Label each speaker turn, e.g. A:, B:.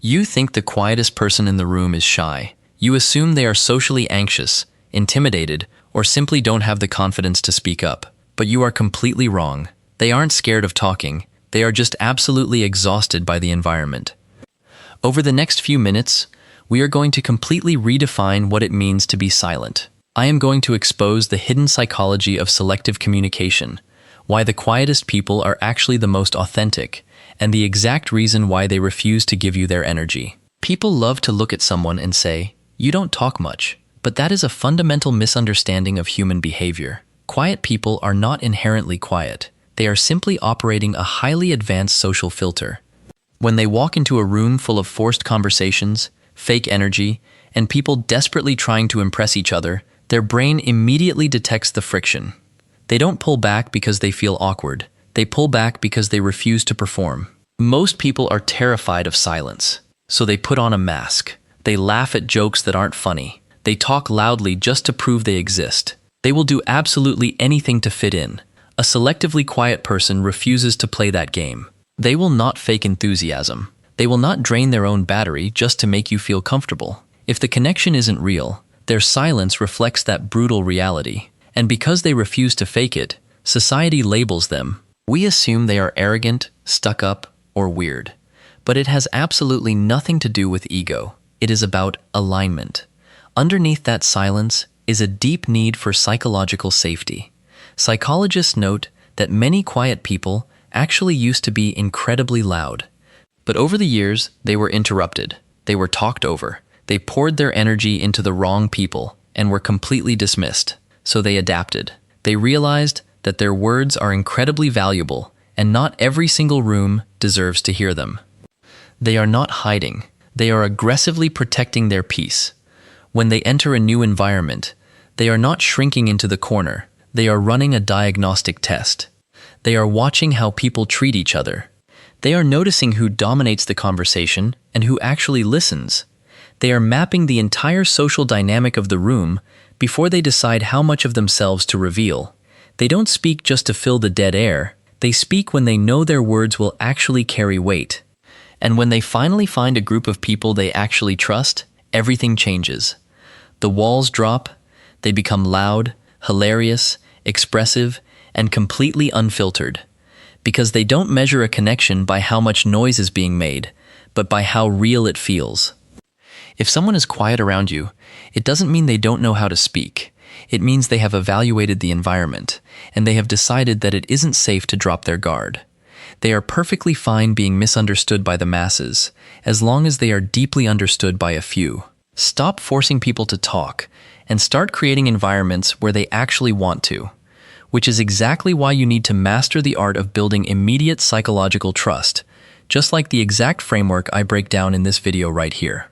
A: You think the quietest person in the room is shy. You assume they are socially anxious, intimidated, or simply don't have the confidence to speak up. But you are completely wrong. They aren't scared of talking. They are just absolutely exhausted by the environment. Over the next few minutes, we are going to completely redefine what it means to be silent. I am going to expose the hidden psychology of selective communication, why the quietest people are actually the most authentic, and the exact reason why they refuse to give you their energy. People love to look at someone and say, "You don't talk much," but that is a fundamental misunderstanding of human behavior. Quiet people are not inherently quiet. They are simply operating a highly advanced social filter. When they walk into a room full of forced conversations, fake energy, and people desperately trying to impress each other, their brain immediately detects the friction. They don't pull back because they feel awkward. They pull back because they refuse to perform. Most people are terrified of silence, so they put on a mask. They laugh at jokes that aren't funny. They talk loudly just to prove they exist. They will do absolutely anything to fit in. A selectively quiet person refuses to play that game. They will not fake enthusiasm. They will not drain their own battery just to make you feel comfortable. If the connection isn't real, their silence reflects that brutal reality. And because they refuse to fake it, society labels them. We assume they are arrogant, stuck up, or weird. But it has absolutely nothing to do with ego. It is about alignment. Underneath that silence is a deep need for psychological safety. Psychologists note that many quiet people actually used to be incredibly loud. But over the years, they were interrupted. They were talked over. They poured their energy into the wrong people and were completely dismissed. So they adapted. They realized that their words are incredibly valuable and not every single room deserves to hear them. They are not hiding. They are aggressively protecting their peace. When they enter a new environment, they are not shrinking into the corner. They are running a diagnostic test. They are watching how people treat each other. They are noticing who dominates the conversation and who actually listens. They are mapping the entire social dynamic of the room before they decide how much of themselves to reveal. They don't speak just to fill the dead air. They speak when they know their words will actually carry weight. And when they finally find a group of people they actually trust, everything changes. The walls drop. They become loud, hilarious, expressive, and completely unfiltered. Because they don't measure a connection by how much noise is being made, but by how real it feels. If someone is quiet around you, it doesn't mean they don't know how to speak. It means they have evaluated the environment, and they have decided that it isn't safe to drop their guard. They are perfectly fine being misunderstood by the masses, as long as they are deeply understood by a few. Stop forcing people to talk, and start creating environments where they actually want to, which is exactly why you need to master the art of building immediate psychological trust, just like the exact framework I break down in this video right here.